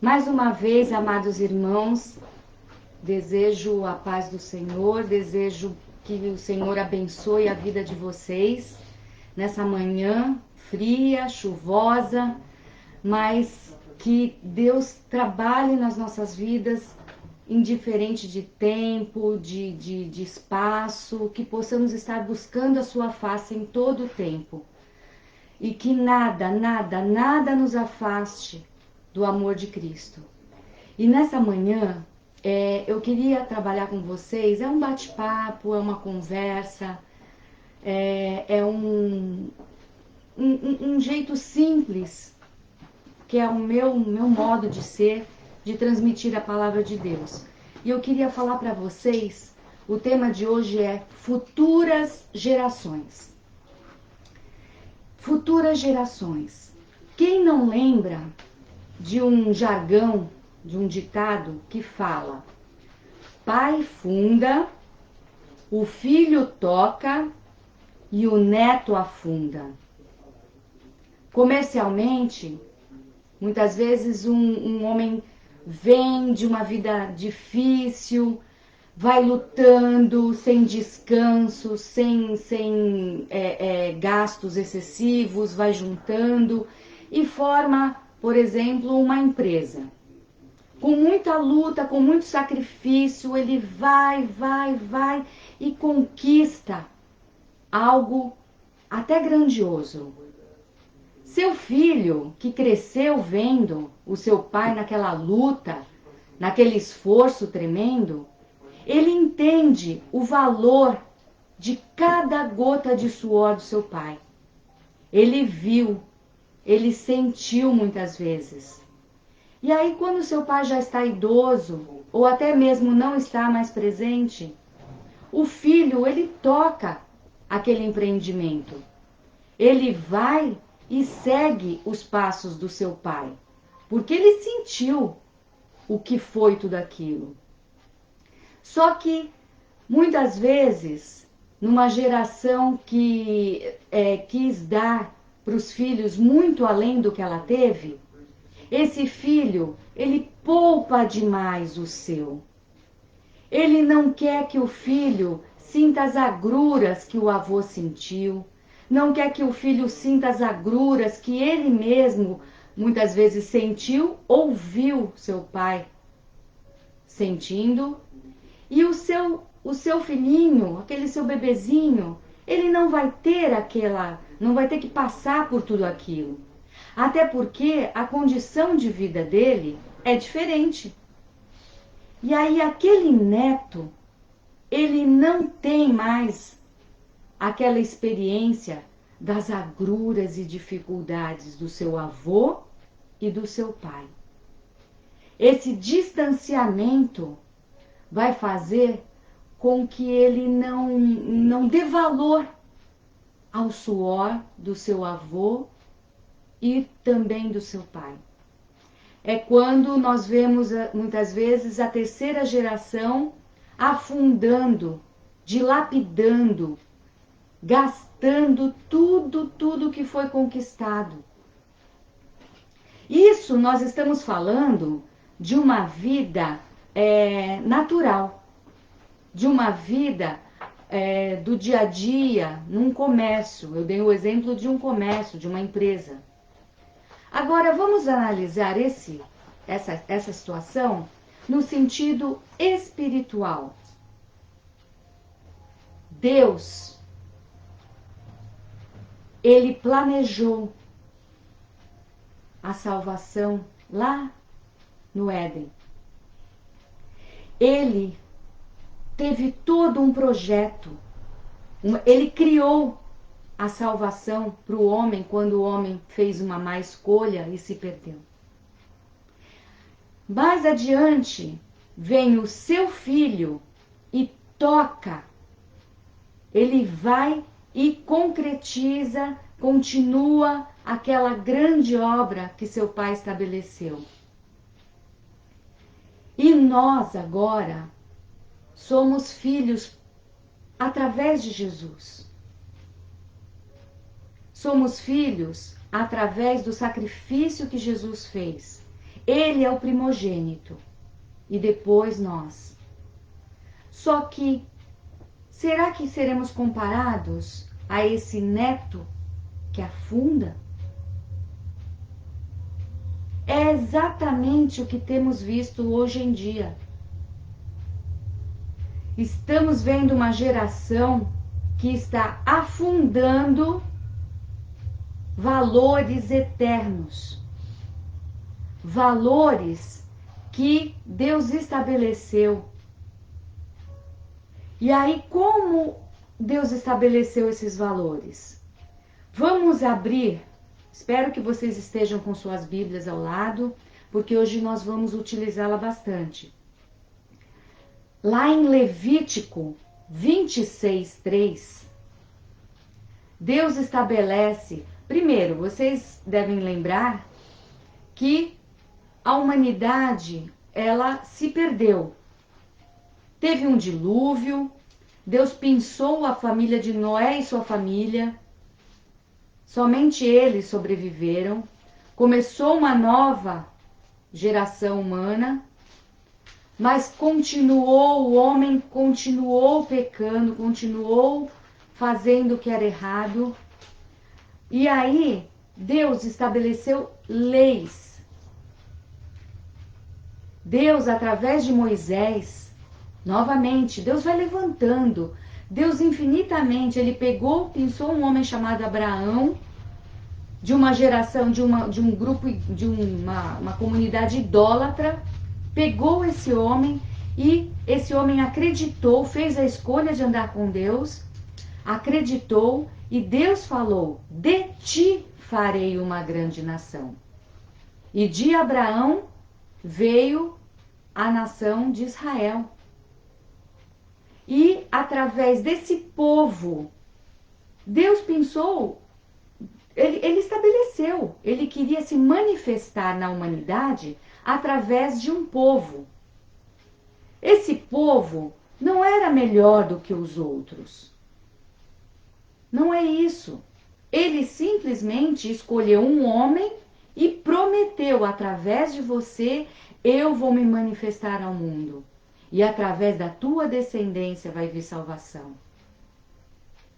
Mais uma vez, amados irmãos, desejo a paz do Senhor, desejo que o Senhor abençoe a vida de vocês nessa manhã fria, chuvosa, mas que Deus trabalhe nas nossas vidas, indiferente de tempo, de espaço, que possamos estar buscando a sua face em todo o tempo. E que nada, nada, nada nos afaste do amor de Cristo. E nessa manhã, eu queria trabalhar com vocês, é um bate-papo, é uma conversa, é um jeito simples, que é o meu modo de ser, de transmitir a palavra de Deus. E eu queria falar para vocês, o tema de hoje é futuras gerações. Futuras gerações. Quem não lembra de um jargão, de um ditado que fala: pai funda, o filho toca e o neto afunda. Comercialmente, muitas vezes um homem vem de uma vida difícil, vai lutando sem descanso, sem gastos excessivos, vai juntando e forma, por exemplo, uma empresa. Com muita luta, com muito sacrifício, ele vai e conquista algo até grandioso. Seu filho, que cresceu vendo o seu pai naquela luta, naquele esforço tremendo, ele entende o valor de cada gota de suor do seu pai. Ele viu, ele sentiu muitas vezes. E aí, quando seu pai já está idoso, ou até mesmo não está mais presente, o filho, ele toca aquele empreendimento. Ele vai e segue os passos do seu pai, porque ele sentiu o que foi tudo aquilo. Só que, muitas vezes, numa geração que quis dar para os filhos muito além do que ela teve, esse filho, ele poupa demais o seu. Ele não quer que o filho sinta as agruras que o avô sentiu, não quer que o filho sinta as agruras que ele mesmo muitas vezes sentiu ou viu seu pai sentindo. E o seu filhinho, aquele seu bebezinho, ele não vai ter que passar por tudo aquilo. Até porque a condição de vida dele é diferente. E aí aquele neto, ele não tem mais aquela experiência das agruras e dificuldades do seu avô e do seu pai. Esse distanciamento vai fazer com que ele não dê valor ao suor do seu avô e também do seu pai. É quando nós vemos muitas vezes a terceira geração afundando, dilapidando, gastando tudo que foi conquistado. Isso nós estamos falando de uma vida natural, de uma vida do dia a dia, num comércio. Eu dei o exemplo de um comércio, de uma empresa. Agora vamos analisar essa situação no sentido espiritual. Deus, ele planejou a salvação lá no Éden. Ele teve todo um projeto. Ele criou a salvação para o homem quando o homem fez uma má escolha e se perdeu. Mais adiante, vem o seu filho e toca. Ele vai e concretiza, continua aquela grande obra que seu pai estabeleceu. E nós agora somos filhos através de Jesus. Somos filhos através do sacrifício que Jesus fez. Ele é o primogênito e depois nós. Só que, será que seremos comparados a esse neto que afunda? É exatamente o que temos visto hoje em dia. Estamos vendo uma geração que está afundando valores eternos, valores que Deus estabeleceu. E aí, como Deus estabeleceu esses valores? Vamos abrir, espero que vocês estejam com suas Bíblias ao lado, porque hoje nós vamos utilizá-la bastante. Lá em Levítico 26:3, Deus estabelece, primeiro, vocês devem lembrar que a humanidade, ela se perdeu. Teve um dilúvio, Deus pinçou a família de Noé e sua família, somente eles sobreviveram, começou uma nova geração humana, mas o homem continuou pecando, continuou fazendo o que era errado. E aí, Deus estabeleceu leis. Deus, através de Moisés, novamente, Deus vai levantando. Deus infinitamente, ele pensou um homem chamado Abraão, de uma geração, de um grupo, de uma comunidade idólatra, pegou esse homem e esse homem acreditou, fez a escolha de andar com Deus, acreditou e Deus falou: de ti farei uma grande nação. E de Abraão veio a nação de Israel. E através desse povo, Deus pensou, ele estabeleceu, ele queria se manifestar na humanidade através de um povo. Esse povo não era melhor do que os outros. Não é isso. Ele simplesmente escolheu um homem e prometeu: através de você eu vou me manifestar ao mundo. E através da tua descendência vai vir salvação.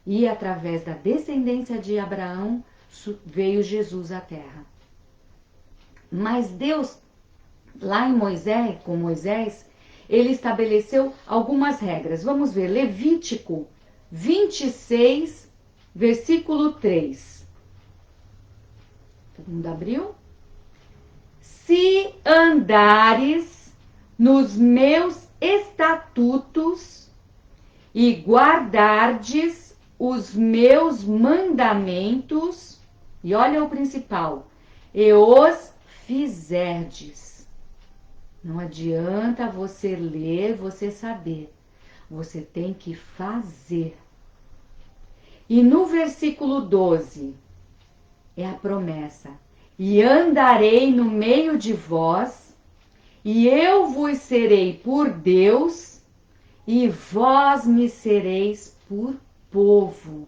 E através da descendência de Abraão veio Jesus à terra. Mas Deus, lá em Moisés, com Moisés, ele estabeleceu algumas regras. Vamos ver, Levítico 26, versículo 3. Todo mundo abriu? Se andares nos meus estatutos e guardardes os meus mandamentos, e olha o principal, e os fizerdes. Não adianta você ler, você saber. Você tem que fazer. E no versículo 12, é a promessa: e andarei no meio de vós, e eu vos serei por Deus, e vós me sereis por povo.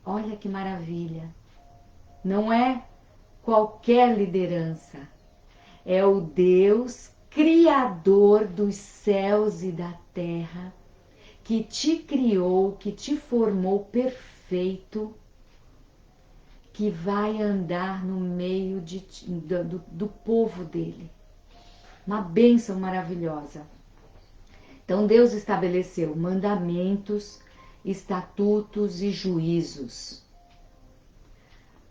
Olha que maravilha. Não é qualquer liderança. É o Deus criador dos céus e da terra, que te criou, que te formou perfeito, que vai andar no meio do povo dele. Uma bênção maravilhosa. Então Deus estabeleceu mandamentos, estatutos e juízos.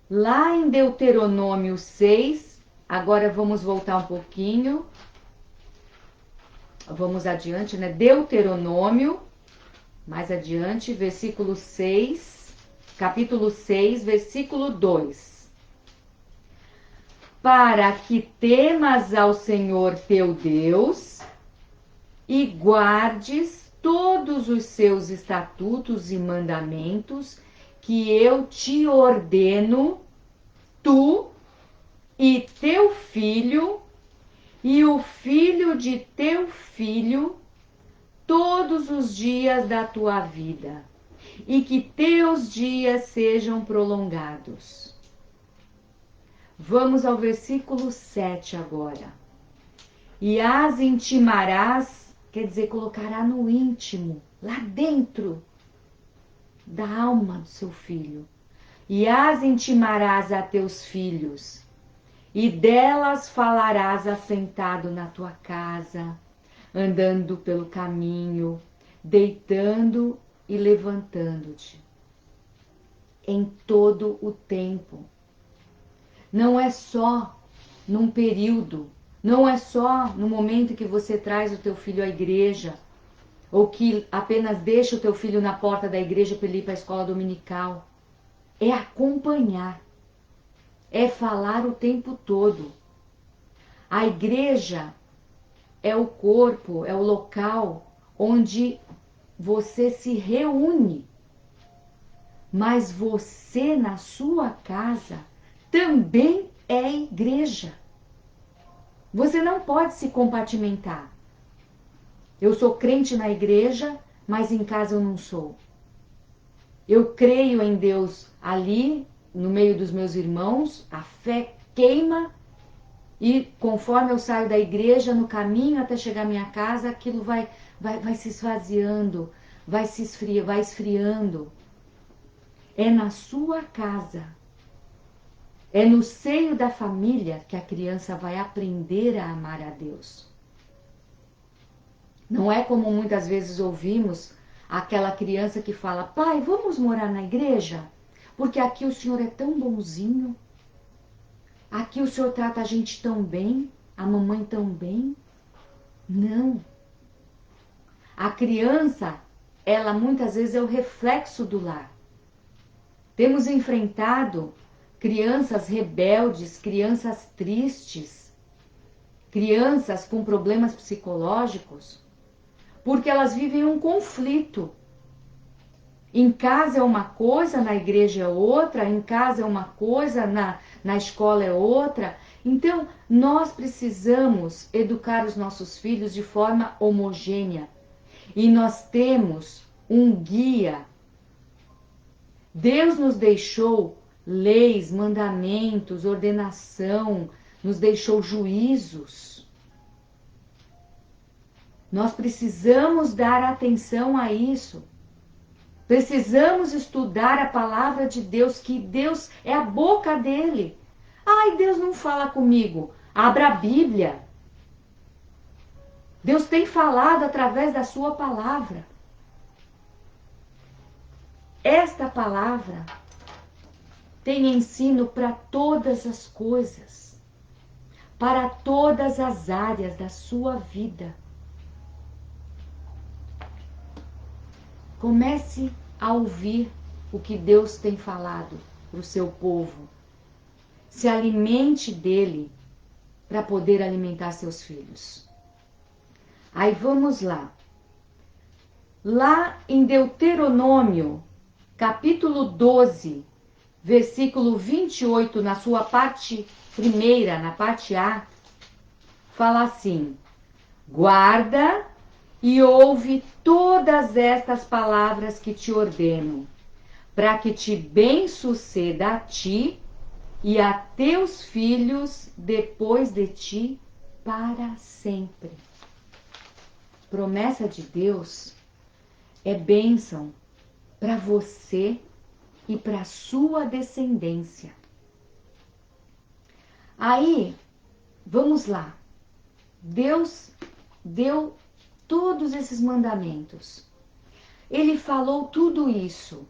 Lá em Deuteronômio 6, agora vamos voltar um pouquinho. Vamos adiante, né? Deuteronômio, mais adiante, versículo 6, capítulo 6, versículo 2. Para que temas ao Senhor teu Deus e guardes todos os seus estatutos e mandamentos que eu te ordeno, tu e teu filho e o filho de teu filho, todos os dias da tua vida, e que teus dias sejam prolongados. Vamos ao versículo 7 agora. E as intimarás, quer dizer, colocará no íntimo, lá dentro da alma do seu filho. E as intimarás a teus filhos, e delas falarás assentado na tua casa, andando pelo caminho, deitando e levantando-te, em todo o tempo. Não é só num período, não é só no momento que você traz o teu filho à igreja, ou que apenas deixa o teu filho na porta da igreja para ele ir para a escola dominical. É acompanhar, é falar o tempo todo. A igreja é o corpo, é o local onde você se reúne. Mas você, na sua casa, também é igreja. Você não pode se compartimentar. Eu sou crente na igreja, mas em casa eu não sou. Eu creio em Deus ali, no meio dos meus irmãos, a fé queima, e conforme eu saio da igreja, no caminho até chegar à minha casa, aquilo vai se esvaziando, vai esfriando. É na sua casa, é no seio da família que a criança vai aprender a amar a Deus. Não é como muitas vezes ouvimos aquela criança que fala: pai, vamos morar na igreja? Porque aqui o senhor é tão bonzinho, aqui o senhor trata a gente tão bem, a mamãe tão bem. Não. A criança, ela muitas vezes é o reflexo do lar. Temos enfrentado crianças rebeldes, crianças tristes, crianças com problemas psicológicos, porque elas vivem um conflito. Em casa é uma coisa, na igreja é outra, em casa é uma coisa, na escola é outra. Então, nós precisamos educar os nossos filhos de forma homogênea. E nós temos um guia. Deus nos deixou leis, mandamentos, ordenação, nos deixou juízos. Nós precisamos dar atenção a isso. Precisamos estudar a palavra de Deus, que Deus é a boca dele. Ai, Deus não fala comigo. Abra a Bíblia. Deus tem falado através da sua palavra. Esta palavra tem ensino para todas as coisas, para todas as áreas da sua vida. Comece a ouvir o que Deus tem falado para o seu povo. Se alimente dele para poder alimentar seus filhos. Aí vamos lá. Lá em Deuteronômio, capítulo 12, versículo 28, na sua parte primeira, na parte A, fala assim: guarda e ouve todas estas palavras que te ordeno, para que te bem suceda a ti e a teus filhos depois de ti para sempre. Promessa de Deus é bênção para você e para a sua descendência. Aí, vamos lá. Deus deu todos esses mandamentos. Ele falou tudo isso.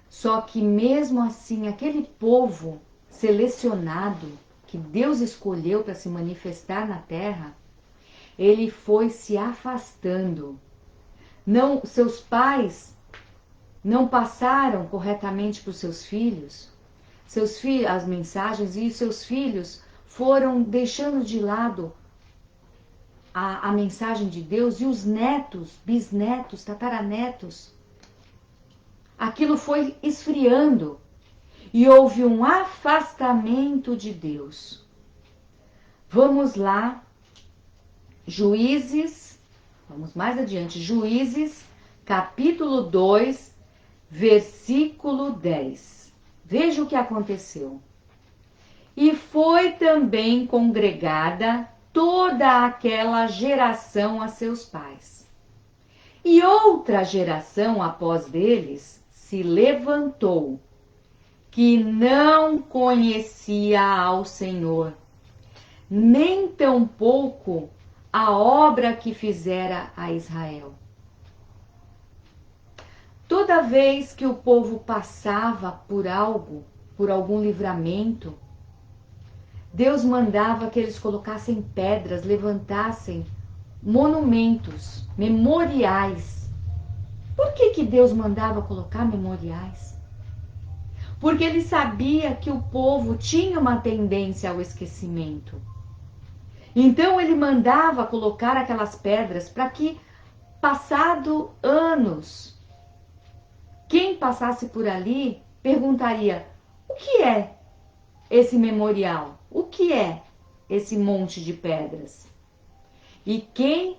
Só que mesmo assim, aquele povo selecionado, que Deus escolheu para se manifestar na terra, ele foi se afastando. Não, seus pais não passaram corretamente para os seus filhos, as mensagens, e seus filhos foram deixando de lado a mensagem de Deus, e os netos, bisnetos, tataranetos, aquilo foi esfriando e houve um afastamento de Deus. Vamos lá, Juízes, vamos mais adiante, Juízes, capítulo 2, versículo 10. Veja o que aconteceu. E foi também congregada toda aquela geração a seus pais. E outra geração após deles se levantou, que não conhecia ao Senhor, nem tampouco a obra que fizera a Israel. Toda vez que o povo passava por algo, por algum livramento, Deus mandava que eles colocassem pedras, levantassem monumentos, memoriais. Por que Deus mandava colocar memoriais? Porque ele sabia que o povo tinha uma tendência ao esquecimento. Então ele mandava colocar aquelas pedras para que, passado anos, quem passasse por ali perguntaria: o que é esse memorial? O que é esse monte de pedras? E quem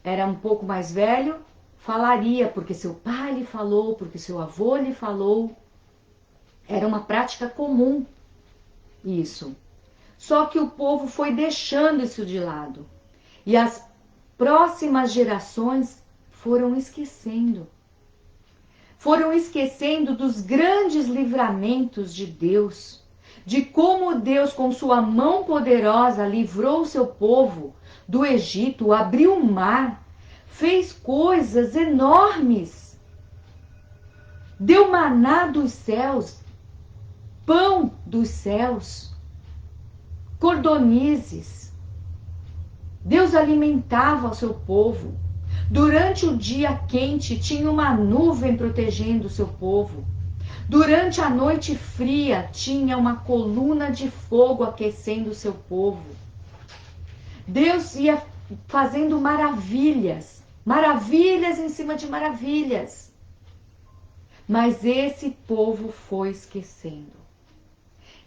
era um pouco mais velho falaria, porque seu pai lhe falou, porque seu avô lhe falou. Era uma prática comum isso. Só que o povo foi deixando isso de lado. E as próximas gerações foram esquecendo. Foram esquecendo dos grandes livramentos de Deus. De como Deus, com sua mão poderosa, livrou o seu povo do Egito, abriu o mar, fez coisas enormes. Deu maná dos céus, pão dos céus, cordonizes. Deus alimentava o seu povo. Durante o dia quente tinha uma nuvem protegendo o seu povo. Durante a noite fria tinha uma coluna de fogo aquecendo o seu povo. Deus ia fazendo maravilhas, maravilhas em cima de maravilhas. Mas esse povo foi esquecendo.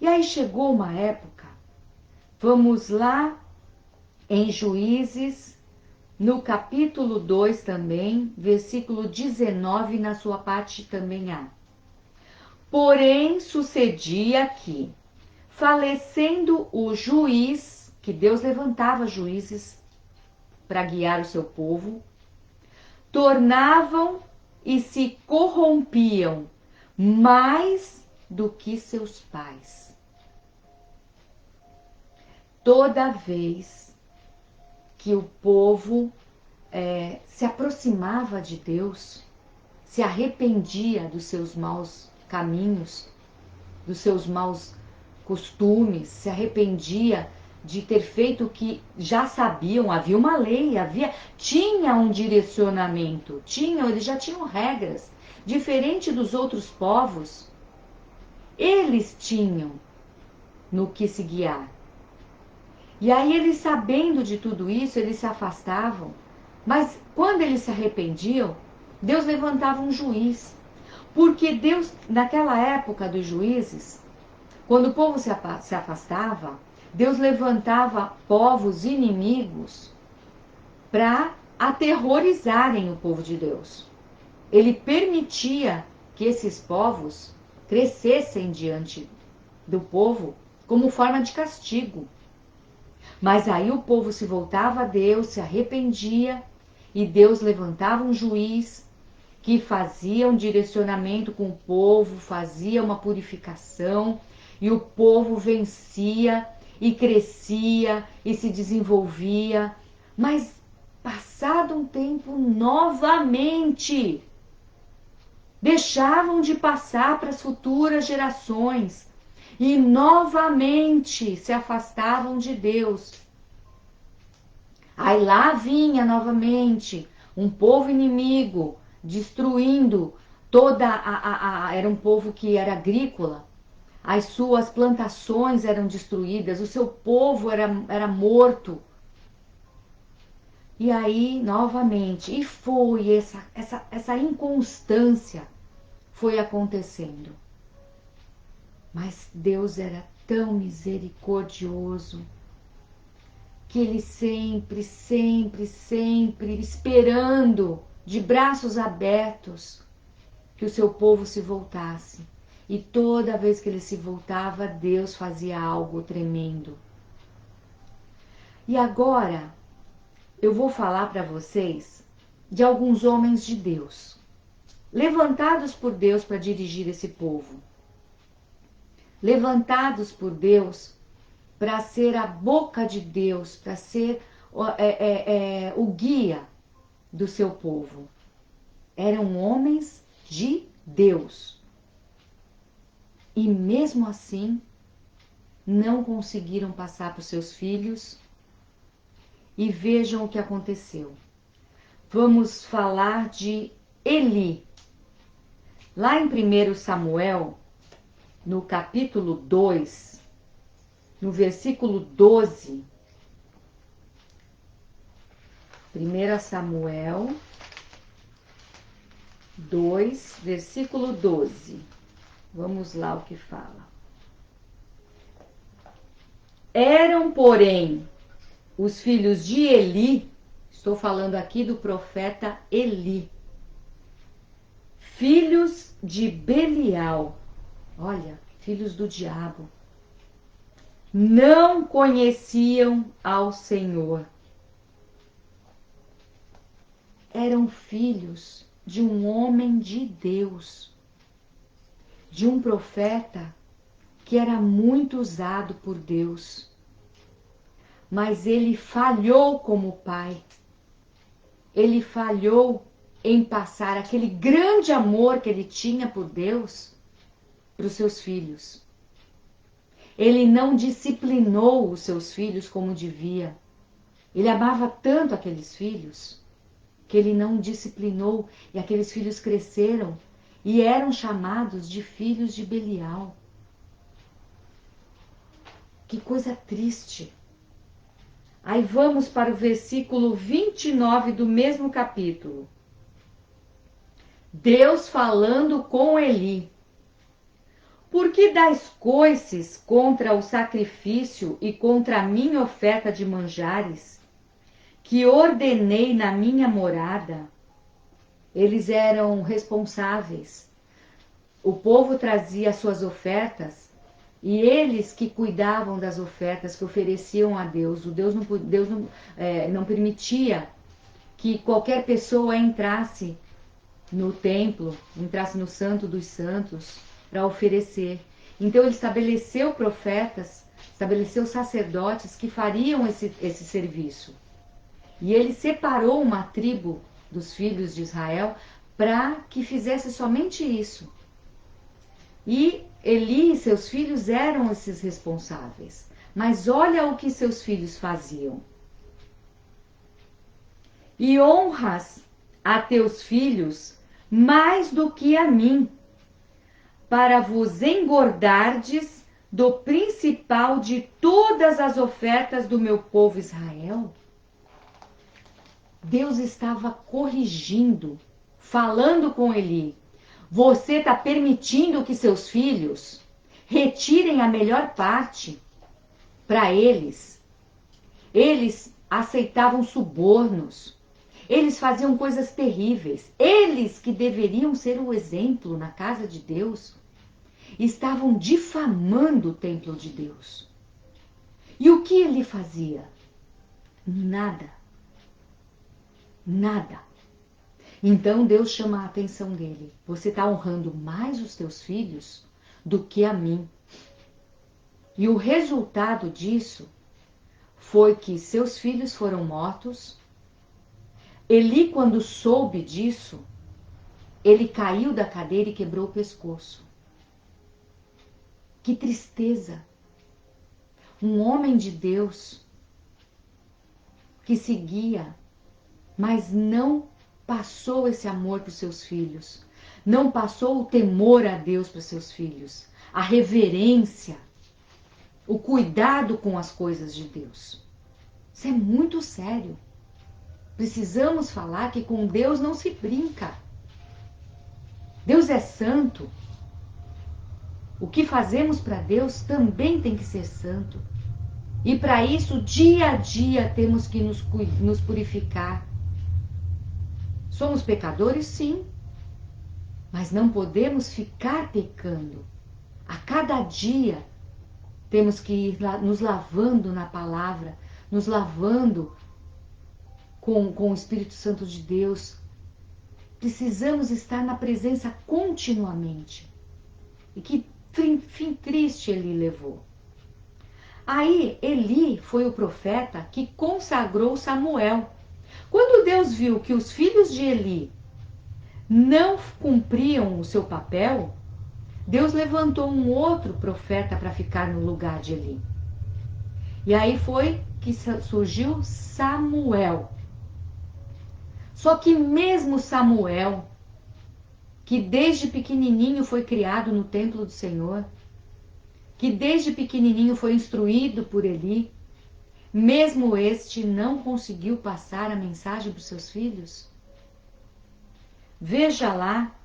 E aí chegou uma época, vamos lá em Juízes, no capítulo 2 também, versículo 19, na sua parte também há. Porém, sucedia que, falecendo o juiz, que Deus levantava juízes para guiar o seu povo, tornavam e se corrompiam mais do que seus pais. Toda vez que o povo se aproximava de Deus, se arrependia dos seus maus caminhos, dos seus maus costumes, se arrependia de ter feito o que já sabiam, havia uma lei, tinha um direcionamento, eles já tinham regras, diferente dos outros povos, eles tinham no que se guiar. E aí eles, sabendo de tudo isso, eles se afastavam, mas quando eles se arrependiam, Deus levantava um juiz. Porque Deus, naquela época dos juízes, quando o povo se afastava, Deus levantava povos inimigos para aterrorizarem o povo de Deus. Ele permitia que esses povos crescessem diante do povo como forma de castigo. Mas aí o povo se voltava a Deus, se arrependia, e Deus levantava um juiz que fazia um direcionamento com o povo, fazia uma purificação, e o povo vencia e crescia e se desenvolvia. Mas passado um tempo, novamente deixavam de passar para as futuras gerações e novamente se afastavam de Deus. Aí lá vinha novamente um povo inimigo, destruindo era um povo que era agrícola, as suas plantações eram destruídas, o seu povo era morto. E aí, novamente, e foi essa inconstância foi acontecendo. Mas Deus era tão misericordioso que Ele sempre, sempre, sempre esperando de braços abertos que o seu povo se voltasse. E toda vez que ele se voltava, Deus fazia algo tremendo. E agora eu vou falar para vocês de alguns homens de Deus, levantados por Deus para dirigir esse povo. Levantados por Deus para ser a boca de Deus, para ser o guia do seu povo. Eram homens de Deus. E mesmo assim, não conseguiram passar para os seus filhos. E vejam o que aconteceu. Vamos falar de Eli. Lá em 1 Samuel, no capítulo 2, no versículo 12. 1 Samuel 2, versículo 12. Vamos lá o que fala. Eram, porém, os filhos de Eli, estou falando aqui do profeta Eli, filhos de Belial, olha, filhos do diabo, não conheciam ao Senhor. Eram filhos de um homem de Deus, de um profeta que era muito usado por Deus. Mas ele falhou como pai. Ele falhou em passar aquele grande amor que ele tinha por Deus para os seus filhos. Ele não disciplinou os seus filhos como devia. Ele amava tanto aqueles filhos que ele não disciplinou, e aqueles filhos cresceram e eram chamados de filhos de Belial. Que coisa triste. Aí vamos para o versículo 29 do mesmo capítulo. Deus falando com Eli. Por que dás coices contra o sacrifício e contra a minha oferta de manjares, que ordenei na minha morada? Eles eram responsáveis. O povo trazia suas ofertas e eles que cuidavam das ofertas que ofereciam a Deus. Deus não permitia que qualquer pessoa entrasse no templo, entrasse no Santo dos Santos para oferecer. Então ele estabeleceu profetas, estabeleceu sacerdotes que fariam esse serviço. E ele separou uma tribo dos filhos de Israel para que fizesse somente isso. E Eli e seus filhos eram esses responsáveis. Mas olha o que seus filhos faziam. E honras a teus filhos mais do que a mim, para vos engordardes do principal de todas as ofertas do meu povo Israel. Deus estava corrigindo, falando com Eli. Você está permitindo que seus filhos retirem a melhor parte para eles. Eles aceitavam subornos. Eles faziam coisas terríveis. Eles que deveriam ser o exemplo na casa de Deus, estavam difamando o templo de Deus. E o que ele fazia? Nada. Nada. Então Deus chama a atenção dele. Você está honrando mais os teus filhos do que a mim. E o resultado disso foi que seus filhos foram mortos. Eli, quando soube disso, ele caiu da cadeira e quebrou o pescoço. Que tristeza! Um homem de Deus que seguia, mas não passou esse amor para os seus filhos. Não passou o temor a Deus para os seus filhos. A reverência, o cuidado com as coisas de Deus. Isso é muito sério. Precisamos falar que com Deus não se brinca. Deus é santo. O que fazemos para Deus também tem que ser santo. E para isso, dia a dia, temos que nos purificar. Somos pecadores, sim. Mas não podemos ficar pecando. A cada dia temos que ir nos lavando na palavra, nos lavando com o Espírito Santo de Deus. Precisamos estar na presença continuamente. E que fim triste ele levou. Aí Eli foi o profeta que consagrou Samuel. Quando Deus viu que os filhos de Eli não cumpriam o seu papel, Deus levantou um outro profeta para ficar no lugar de Eli. E aí foi que surgiu Samuel. Só que mesmo Samuel, que desde pequenininho foi criado no templo do Senhor, que desde pequenininho foi instruído por Eli, mesmo este não conseguiu passar a mensagem para os seus filhos. Veja lá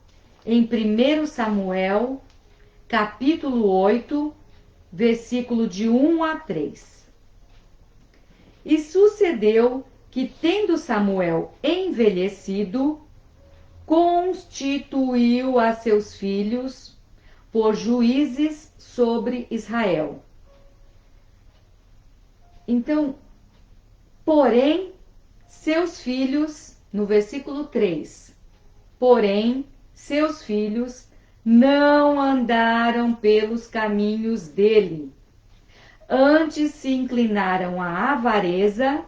em 1 Samuel, capítulo 8, versículo de 1 a 3. E sucedeu que, tendo Samuel envelhecido, constituiu a seus filhos por juízes sobre Israel. Então, porém, seus filhos, no versículo 3, porém, seus filhos não andaram pelos caminhos dele, antes se inclinaram à avareza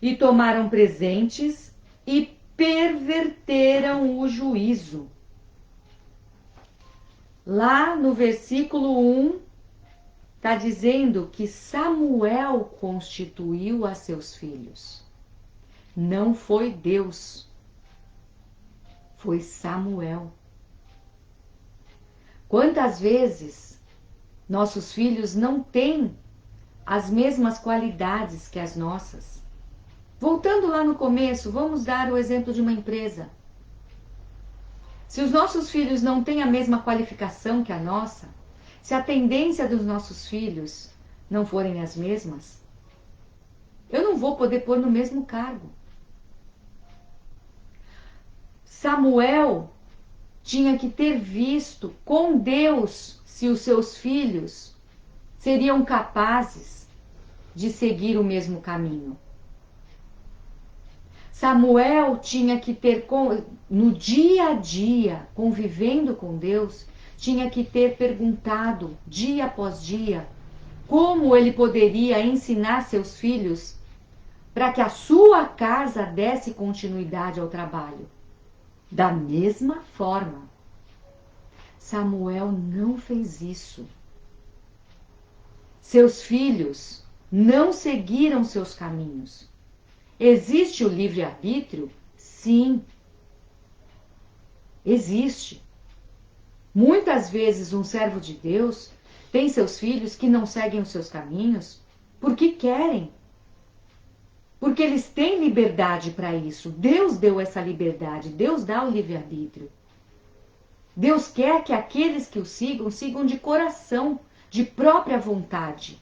e tomaram presentes e perverteram o juízo. Lá no versículo 1, está dizendo que Samuel constituiu a seus filhos. Não foi Deus, foi Samuel. Quantas vezes nossos filhos não têm as mesmas qualidades que as nossas? Voltando lá no começo, vamos dar o exemplo de uma empresa. Se os nossos filhos não têm a mesma qualificação que a nossa, se a tendência dos nossos filhos não forem as mesmas, eu não vou poder pôr no mesmo cargo. Samuel tinha que ter visto com Deus se os seus filhos seriam capazes de seguir o mesmo caminho. Samuel tinha que ter, no dia a dia, convivendo com Deus, tinha que ter perguntado, dia após dia, como ele poderia ensinar seus filhos para que a sua casa desse continuidade ao trabalho. Da mesma forma, Samuel não fez isso. Seus filhos não seguiram seus caminhos. Existe o livre-arbítrio? Sim, existe. Muitas vezes um servo de Deus tem seus filhos que não seguem os seus caminhos porque querem. Porque eles têm liberdade para isso. Deus deu essa liberdade, Deus dá o livre-arbítrio. Deus quer que aqueles que o sigam, sigam de coração, de própria vontade.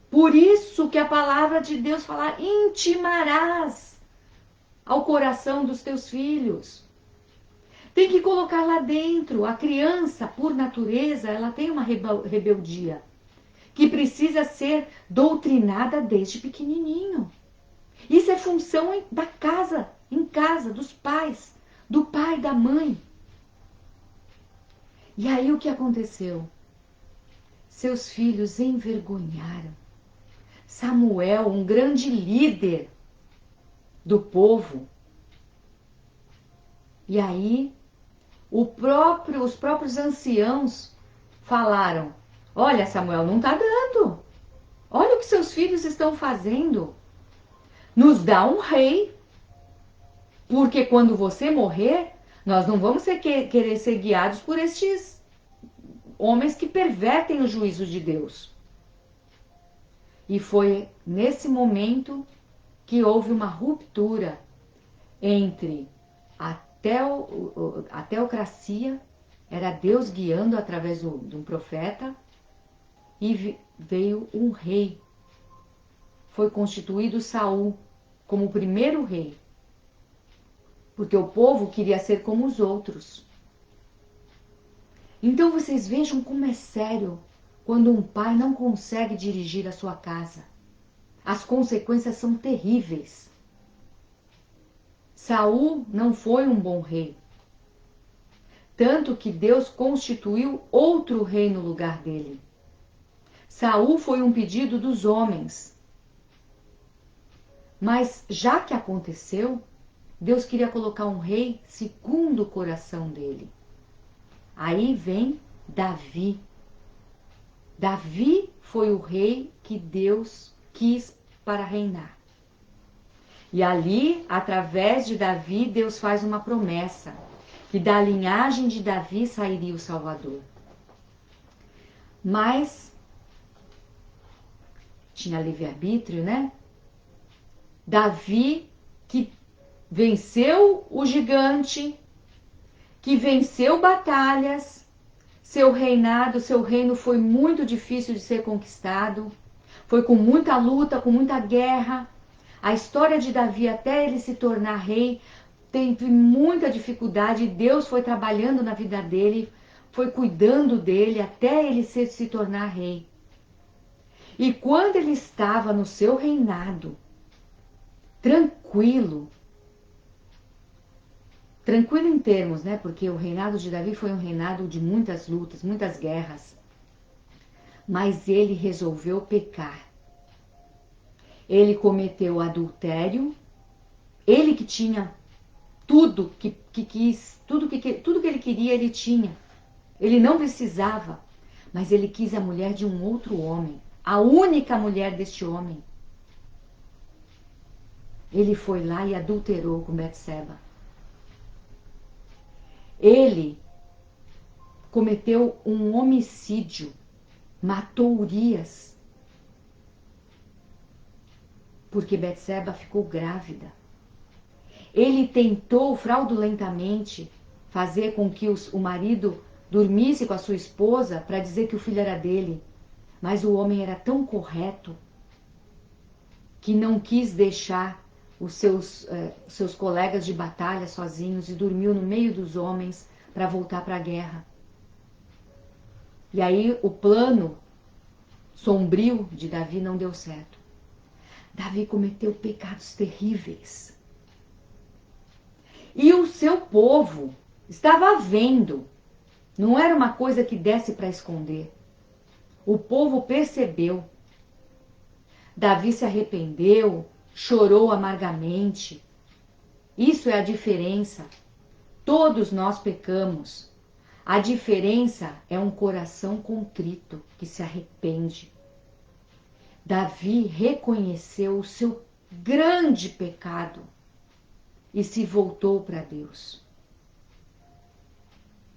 Por isso que a palavra de Deus fala, intimarás ao coração dos teus filhos. Tem que colocar lá dentro. A criança, por natureza, ela tem uma rebeldia que precisa ser doutrinada desde pequenininho. Isso é função da casa, em casa, dos pais, do pai, da mãe. E aí o que aconteceu? Seus filhos envergonharam. Samuel, um grande líder do povo. E aí os próprios anciãos falaram, olha Samuel, não está dando. Olha o que seus filhos estão fazendo. Nos dá um rei. Porque quando você morrer, nós não vamos querer ser guiados por estes homens que pervertem o juízo de Deus. E foi nesse momento que houve uma ruptura entre a teocracia, era Deus guiando através de um profeta, e veio um rei. Foi constituído Saul como o primeiro rei, porque o povo queria ser como os outros. Então vocês vejam como é sério quando um pai não consegue dirigir a sua casa. As consequências são terríveis. Saul não foi um bom rei. Tanto que Deus constituiu outro rei no lugar dele. Saul foi um pedido dos homens. Mas já que aconteceu, Deus queria colocar um rei segundo o coração dele. Aí vem Davi. Davi foi o rei que Deus quis para reinar. E ali, através de Davi, Deus faz uma promessa, que da linhagem de Davi sairia o Salvador. Mas tinha livre-arbítrio, né? Davi, que venceu o gigante, que venceu batalhas, seu reinado, seu reino foi muito difícil de ser conquistado, foi com muita luta, com muita guerra. A história de Davi até ele se tornar rei teve muita dificuldade, Deus foi trabalhando na vida dele, foi cuidando dele até ele se tornar rei. E quando ele estava no seu reinado, tranquilo em termos, né? Porque o reinado de Davi foi um reinado de muitas lutas, muitas guerras. Mas ele resolveu pecar. Ele cometeu adultério. Ele que tinha tudo que quis, tudo que ele queria, ele tinha. Ele não precisava, mas ele quis a mulher de um outro homem, a única mulher deste homem. Ele foi lá e adulterou com Betseba. Ele cometeu um homicídio, matou Urias, porque Betseba ficou grávida. Ele tentou fraudulentamente fazer com que o marido dormisse com a sua esposa para dizer que o filho era dele, mas o homem era tão correto que não quis deixar os seus colegas de batalha sozinhos e dormiu no meio dos homens para voltar para a guerra. E aí o plano sombrio de Davi não deu certo. Davi cometeu pecados terríveis. E o seu povo estava vendo. Não era uma coisa que desse para esconder. O povo percebeu. Davi se arrependeu, chorou amargamente. Isso é a diferença. Todos nós pecamos. A diferença é um coração contrito que se arrepende. Davi reconheceu o seu grande pecado e se voltou para Deus.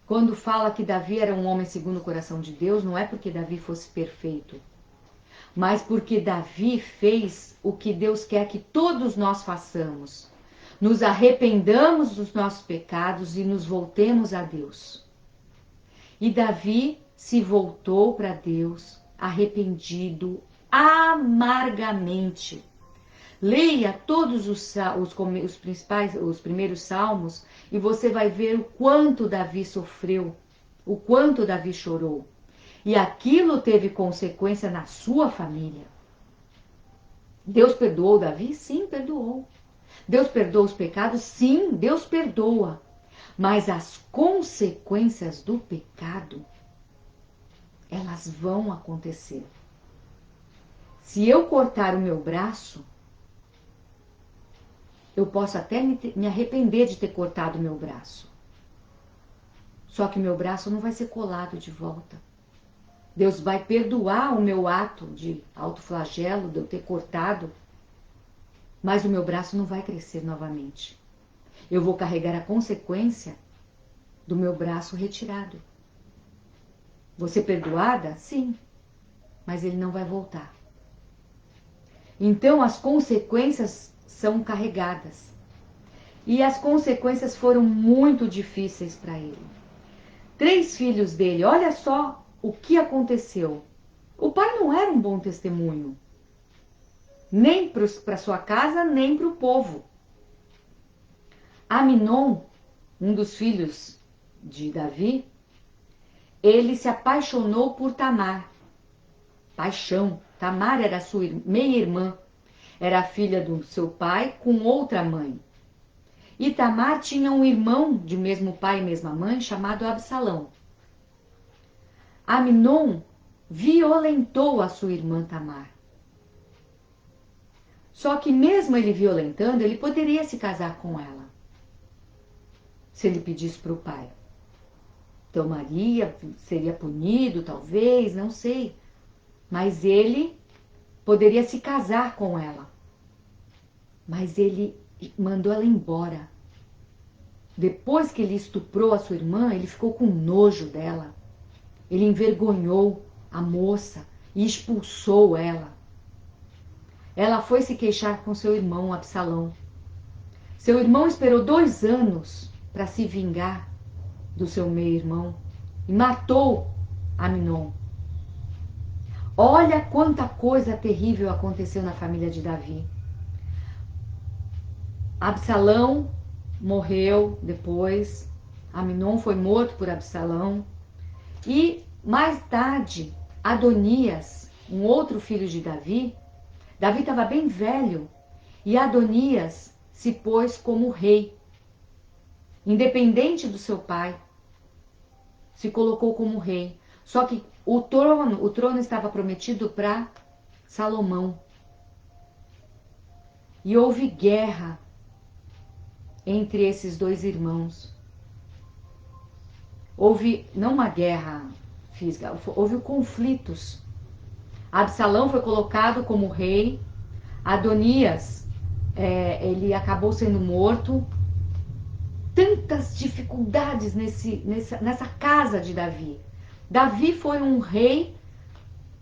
Quando fala que Davi era um homem segundo o coração de Deus, não é porque Davi fosse perfeito, mas porque Davi fez o que Deus quer que todos nós façamos. Nos arrependamos dos nossos pecados e nos voltemos a Deus. E Davi se voltou para Deus arrependido amargamente. Leia todos os primeiros salmos e você vai ver o quanto Davi sofreu, o quanto Davi chorou. E aquilo teve consequência na sua família. Deus perdoou Davi? Sim, perdoou. Deus perdoa os pecados? Sim, Deus perdoa. Mas as consequências do pecado, elas vão acontecer. Se eu cortar o meu braço, eu posso até me arrepender de ter cortado o meu braço. Só que o meu braço não vai ser colado de volta. Deus vai perdoar o meu ato de autoflagelo, de eu ter cortado, mas o meu braço não vai crescer novamente. Eu vou carregar a consequência do meu braço retirado. Vou ser perdoada? Sim, mas ele não vai voltar. Então as consequências são carregadas. E as consequências foram muito difíceis para ele. 3 filhos dele, olha só o que aconteceu. O pai não era um bom testemunho. Nem para sua casa, nem para o povo. Aminon, um dos filhos de Davi, ele se apaixonou por Tamar. Paixão. Tamar era sua meia-irmã. Era filha do seu pai com outra mãe. E Tamar tinha um irmão de mesmo pai e mesma mãe chamado Absalão. Amnon violentou a sua irmã Tamar. Só que mesmo ele violentando, ele poderia se casar com ela. Se ele pedisse para o pai. Tomaria, seria punido, talvez, não sei. Mas ele poderia se casar com ela. Mas ele mandou ela embora. Depois que ele estuprou a sua irmã, ele ficou com nojo dela. Ele envergonhou a moça e expulsou ela. Ela foi se queixar com seu irmão Absalão. Seu irmão esperou 2 anos para se vingar do seu meio-irmão e matou Amnon. Olha quanta coisa terrível aconteceu na família de Davi. Absalão morreu depois, Amnon foi morto por Absalão e mais tarde Adonias, um outro filho de Davi, Davi estava bem velho e Adonias se pôs como rei, independente do seu pai, se colocou como rei. Só que o trono estava prometido para Salomão. E houve guerra entre esses 2 irmãos. Houve, não uma guerra física, houve conflitos. Absalão foi colocado como rei, Adonias, ele acabou sendo morto. Tantas dificuldades nessa casa de Davi. Davi foi um rei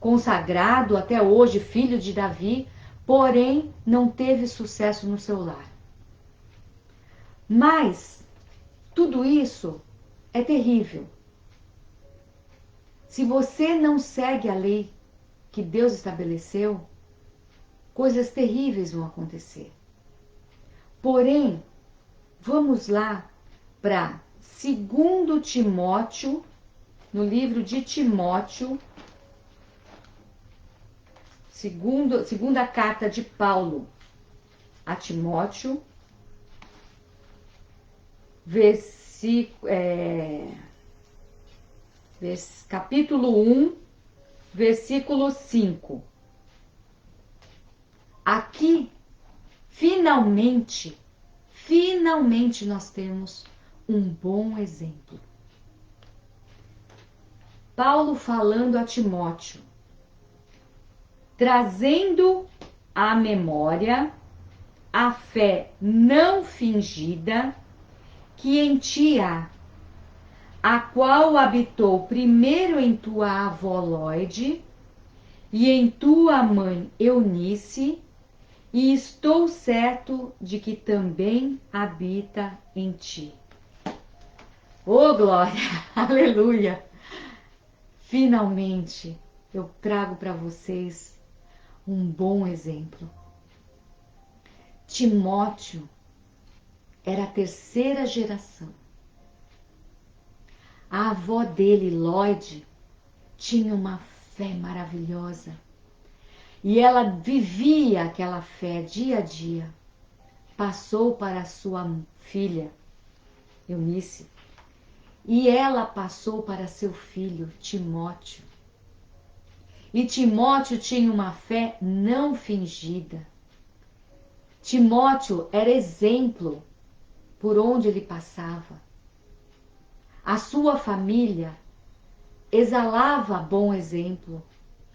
consagrado até hoje, filho de Davi, porém não teve sucesso no seu lar. Mas tudo isso é terrível. Se você não segue a lei que Deus estabeleceu, coisas terríveis vão acontecer. Porém, vamos lá para 2 Timóteo, no livro de Timóteo, segunda carta de Paulo a Timóteo, capítulo 1, versículo 5. Aqui, finalmente nós temos um bom exemplo. Paulo falando a Timóteo, trazendo à memória a fé não fingida que em ti há, a qual habitou primeiro em tua avó Lóide e em tua mãe Eunice, e estou certo de que também habita em ti. Oh, glória! Aleluia! Finalmente, eu trago para vocês um bom exemplo. Timóteo era a 3ª geração. A avó dele, Lóide, tinha uma fé maravilhosa. E ela vivia aquela fé dia a dia. Passou para a sua filha, Eunice. E ela passou para seu filho, Timóteo. E Timóteo tinha uma fé não fingida. Timóteo era exemplo por onde ele passava. A sua família exalava bom exemplo.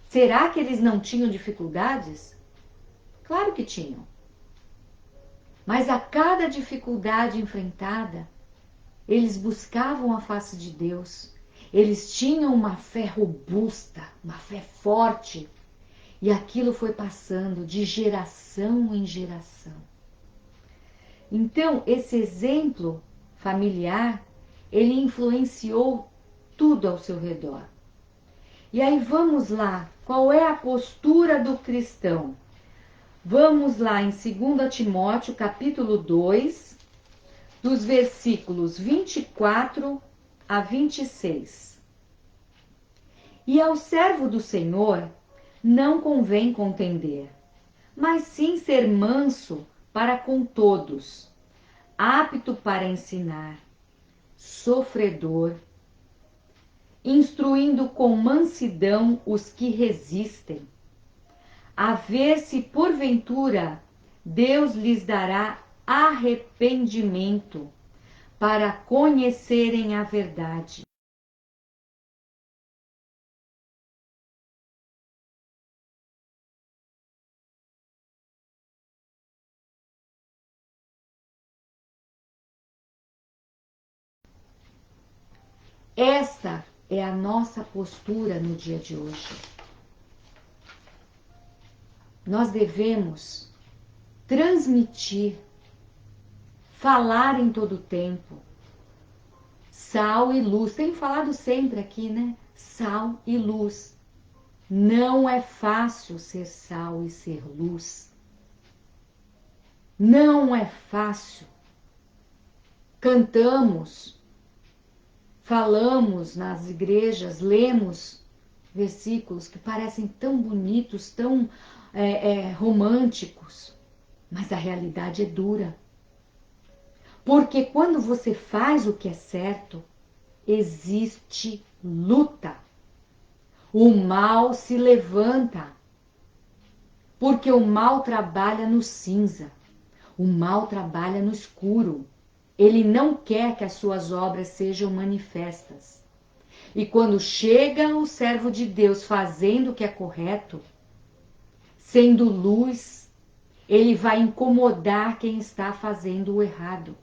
Será que eles não tinham dificuldades? Claro que tinham. Mas a cada dificuldade enfrentada, eles buscavam a face de Deus. Eles tinham uma fé robusta, uma fé forte. E aquilo foi passando de geração em geração. Então, esse exemplo familiar, ele influenciou tudo ao seu redor. E aí vamos lá, qual é a postura do cristão? Vamos lá em 2 Timóteo, capítulo 2, dos versículos 24 a 26. E ao servo do Senhor não convém contender, mas sim ser manso para com todos, apto para ensinar, sofredor, instruindo com mansidão os que resistem, a ver se porventura Deus lhes dará arrependimento para conhecerem a verdade. Esta é a nossa postura no dia de hoje. Nós devemos transmitir, falar em todo o tempo, sal e luz. Tenho falado sempre aqui, né? Sal e luz. Não é fácil ser sal e ser luz. Não é fácil. Cantamos, falamos nas igrejas, lemos versículos que parecem tão bonitos, tão românticos, mas a realidade é dura. Porque quando você faz o que é certo, existe luta. O mal se levanta, porque o mal trabalha no cinza, o mal trabalha no escuro. Ele não quer que as suas obras sejam manifestas. E quando chega o servo de Deus fazendo o que é correto, sendo luz, ele vai incomodar quem está fazendo o errado.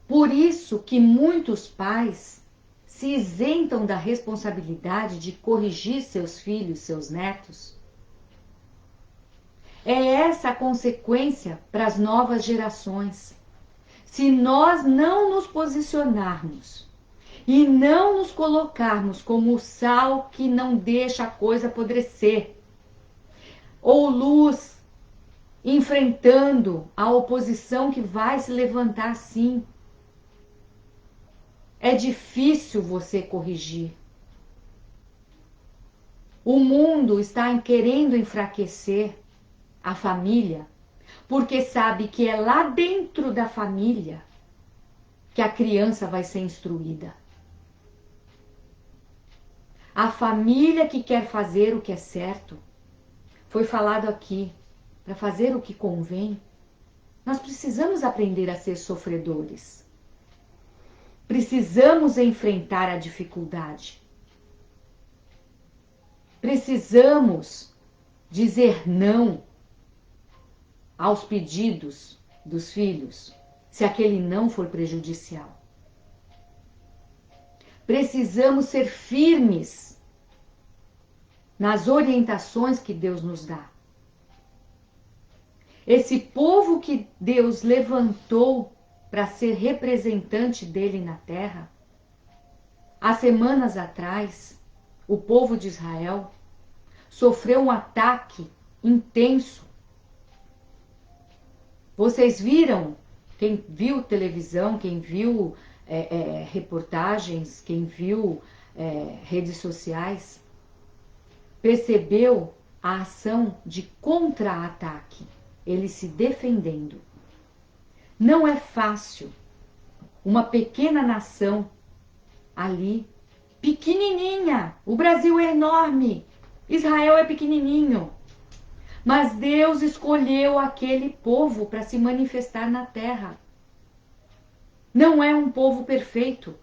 Por isso que muitos pais se isentam da responsabilidade de corrigir seus filhos, seus netos. É essa a consequência para as novas gerações. Se nós não nos posicionarmos e não nos colocarmos como o sal que não deixa a coisa apodrecer, ou luz enfrentando a oposição que vai se levantar sim, é difícil você corrigir. O mundo está querendo enfraquecer a família, porque sabe que é lá dentro da família que a criança vai ser instruída. A família que quer fazer o que é certo, foi falado aqui, para fazer o que convém, nós precisamos aprender a ser sofredores. Precisamos enfrentar a dificuldade. Precisamos dizer não aos pedidos dos filhos, se aquele não for prejudicial. Precisamos ser firmes nas orientações que Deus nos dá. Esse povo que Deus levantou para ser representante dele na terra, há semanas atrás, o povo de Israel sofreu um ataque intenso. Vocês viram, quem viu televisão, quem viu reportagens, quem viu redes sociais, percebeu a ação de contra-ataque, eles se defendendo. Não é fácil uma pequena nação ali, pequenininha, o Brasil é enorme, Israel é pequenininho, mas Deus escolheu aquele povo para se manifestar na terra. Não é um povo perfeito,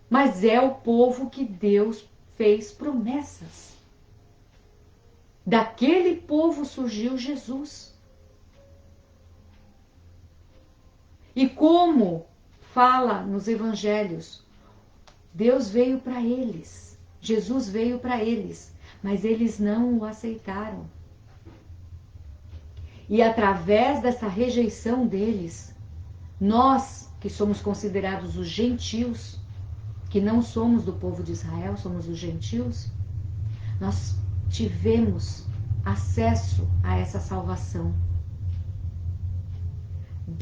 mas é o povo que Deus fez promessas. Daquele povo surgiu Jesus. E como fala nos evangelhos, Deus veio para eles, Jesus veio para eles, mas eles não o aceitaram. E através dessa rejeição deles, nós que somos considerados os gentios, que não somos do povo de Israel, somos os gentios, nós tivemos acesso a essa salvação.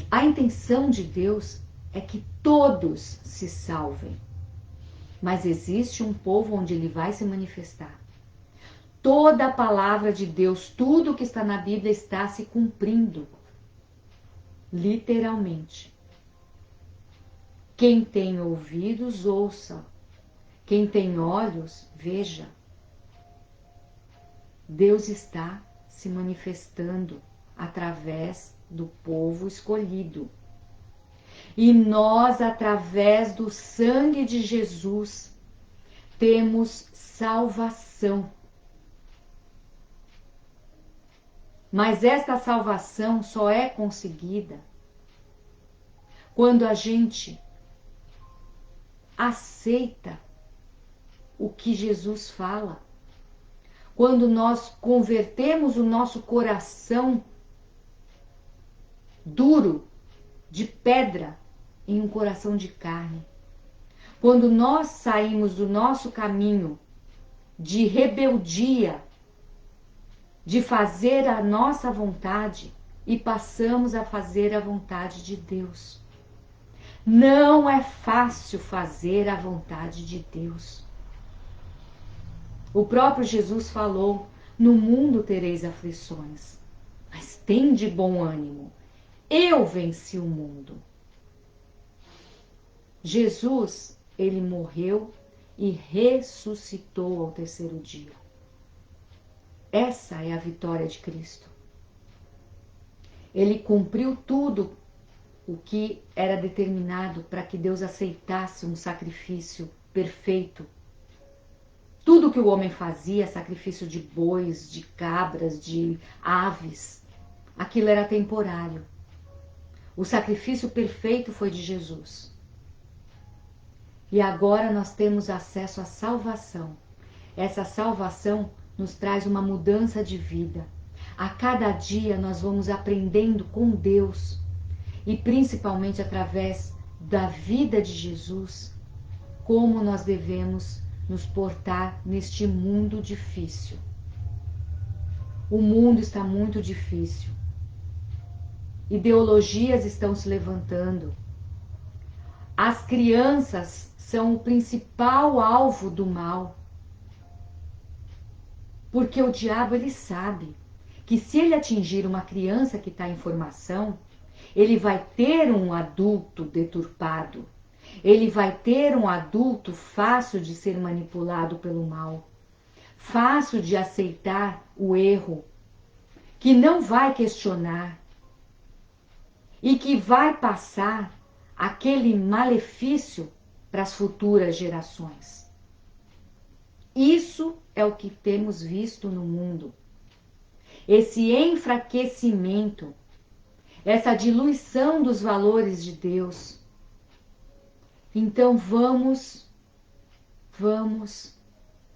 A intenção de Deus é que todos se salvem. mas existe um povo onde ele vai se manifestar. Toda a palavra de Deus, tudo que está na Bíblia está se cumprindo. Literalmente. Quem tem ouvidos, ouça. Quem tem olhos, veja. Deus está se manifestando através do povo escolhido. E nós, através do sangue de Jesus, temos salvação. Mas esta salvação só é conseguida quando a gente aceita o que Jesus fala. Quando nós convertemos o nosso coração duro, de pedra, em um coração de carne. Quando nós saímos do nosso caminho de rebeldia, de fazer a nossa vontade e passamos a fazer a vontade de Deus. Não é fácil fazer a vontade de Deus. O próprio Jesus falou: no mundo tereis aflições, mas tende bom ânimo. Eu venci o mundo. Jesus, ele morreu e ressuscitou ao terceiro dia. Essa é a vitória de Cristo. Ele cumpriu tudo o que era determinado para que Deus aceitasse um sacrifício perfeito. Tudo que o homem fazia, sacrifício de bois, de cabras, de aves, aquilo era temporário. O sacrifício perfeito foi de Jesus. E agora nós temos acesso à salvação. Essa salvação nos traz uma mudança de vida. A cada dia nós vamos aprendendo com Deus e principalmente através da vida de Jesus, como nós devemos nos portar neste mundo difícil. O mundo está muito difícil. Ideologias estão se levantando. As crianças são o principal alvo do mal. Porque o diabo, ele sabe que se ele atingir uma criança que está em formação, ele vai ter um adulto deturpado. Ele vai ter um adulto fácil de ser manipulado pelo mal, fácil de aceitar o erro, que não vai questionar e que vai passar aquele malefício para as futuras gerações. Isso é o que temos visto no mundo. Esse enfraquecimento, essa diluição dos valores de Deus. Então vamos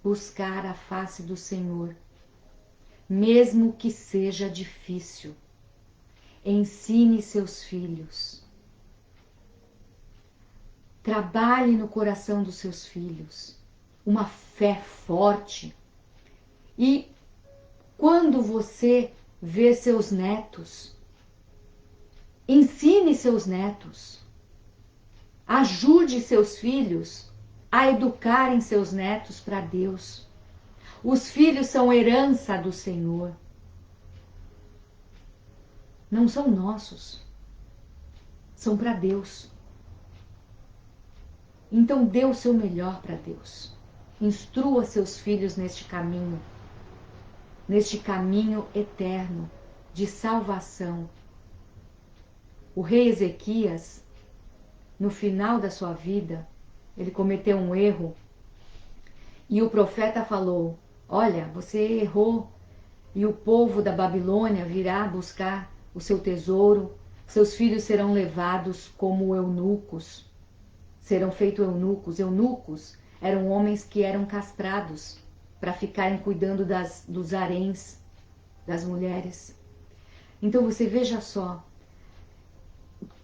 buscar a face do Senhor, mesmo que seja difícil. Ensine seus filhos. Trabalhe no coração dos seus filhos uma fé forte. E quando você vê seus netos, ensine seus netos. Ajude seus filhos a educarem seus netos para Deus. Os filhos são herança do Senhor. Não são nossos. São para Deus. Então dê o seu melhor para Deus. Instrua seus filhos neste caminho eterno de salvação. O rei Ezequias, no final da sua vida, ele cometeu um erro e o profeta falou: olha, você errou e o povo da Babilônia virá buscar o seu tesouro, seus filhos serão levados como eunucos, serão feitos eunucos. Eunucos eram homens que eram castrados para ficarem cuidando dos haréns das mulheres. Então você veja só,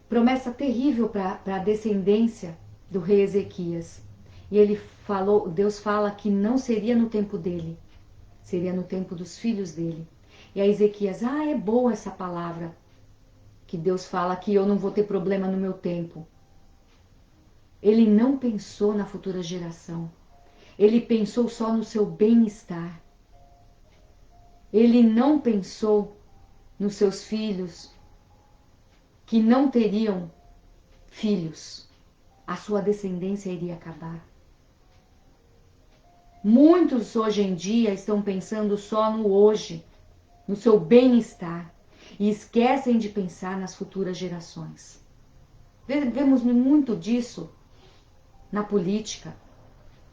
promessa terrível para a descendência do rei Ezequias. E ele falou, Deus fala que não seria no tempo dele, seria no tempo dos filhos dele. E aí Ezequias, é boa essa palavra, que Deus fala que eu não vou ter problema no meu tempo. Ele não pensou na futura geração. Ele pensou só no seu bem-estar. Ele não pensou nos seus filhos que não teriam filhos. A sua descendência iria acabar. Muitos hoje em dia estão pensando só no hoje, no seu bem-estar, e esquecem de pensar nas futuras gerações. Vemos muito disso na política.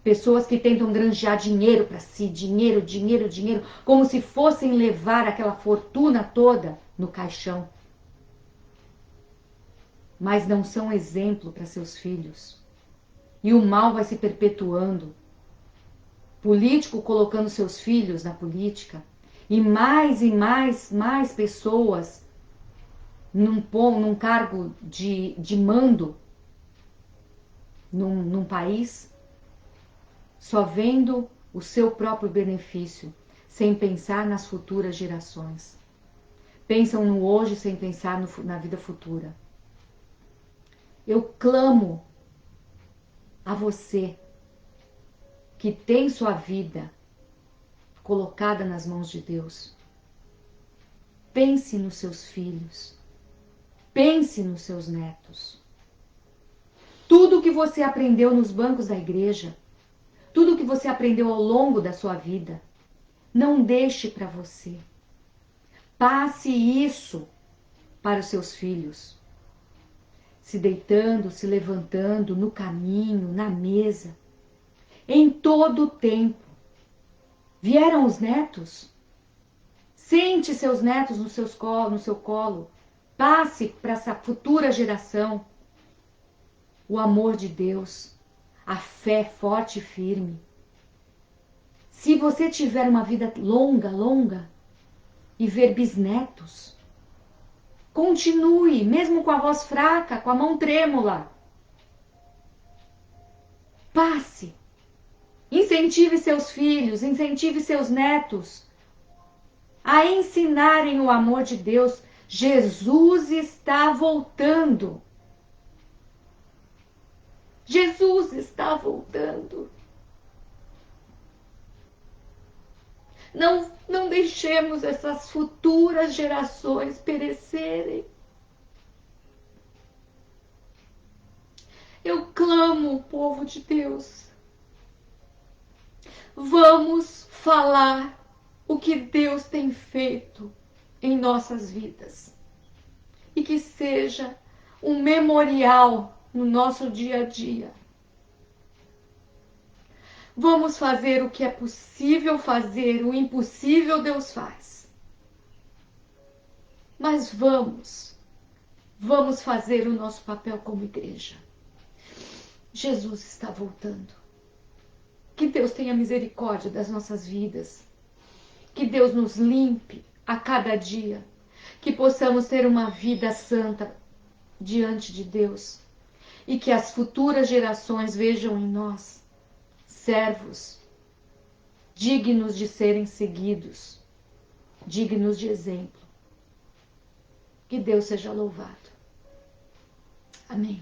Pessoas que tentam granjear dinheiro para si, dinheiro, dinheiro, dinheiro, como se fossem levar aquela fortuna toda no caixão. Mas não são exemplo para seus filhos. E o mal vai se perpetuando. Político colocando seus filhos na política. E mais pessoas num cargo de mando num país, só vendo o seu próprio benefício, sem pensar nas futuras gerações. Pensam no hoje sem pensar na vida futura. Eu clamo a você que tem sua vida colocada nas mãos de Deus. Pense nos seus filhos. Pense nos seus netos. Tudo que você aprendeu nos bancos da igreja, tudo que você aprendeu ao longo da sua vida, não deixe para você. Passe isso para os seus filhos. Se deitando, se levantando, no caminho, na mesa, em todo o tempo. Vieram os netos? Sente seus netos no seu colo. Passe para essa futura geração o amor de Deus, a fé forte e firme. Se você tiver uma vida longa, e ver bisnetos, continue, mesmo com a voz fraca, com a mão trêmula. Passe. Incentive seus filhos, incentive seus netos a ensinarem o amor de Deus. Jesus está voltando. Jesus está voltando. Não deixemos essas futuras gerações perecerem. Eu clamo, povo de Deus. Vamos falar o que Deus tem feito em nossas vidas. E que seja um memorial no nosso dia a dia. Vamos fazer o que é possível fazer, o impossível Deus faz. Mas vamos fazer o nosso papel como igreja. Jesus está voltando. Que Deus tenha misericórdia das nossas vidas. Que Deus nos limpe a cada dia. Que possamos ter uma vida santa diante de Deus. E que as futuras gerações vejam em nós servos dignos de serem seguidos, dignos de exemplo. Que Deus seja louvado. Amém.